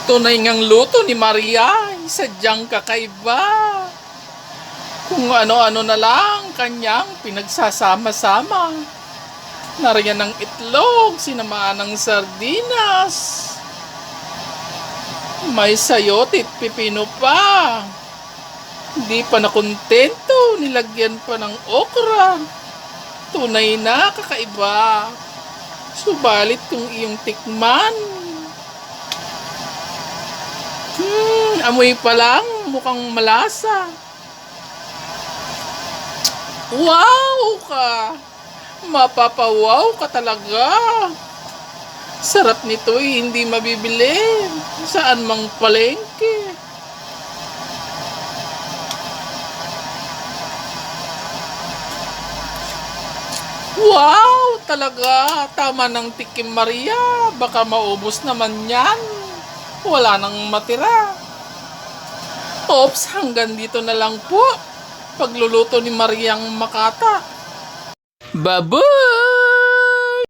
Tunay ngang luto ni Maria, sadyang kakaiba. Kung ano-ano na lang kanyang pinagsasama-sama. Nariyan ng itlog, sinamaan ng sardinas. May sayote at pipino pa. Hindi pa nakontento, nilagyan pa ng okra. Tunay na kakaiba. Subalit kung iyong tikman, amoy pa lang, mukhang malasa. Wow ka! Mapapawaw ka talaga. Sarap nito'y hindi mabibili saan mang palengke. Wow! Talaga, tama ng tikim Maria. Baka maubos naman yan. Wala nang matira. Oops, hanggang dito na lang po. Pagluluto ni Mariang Makata. Babu!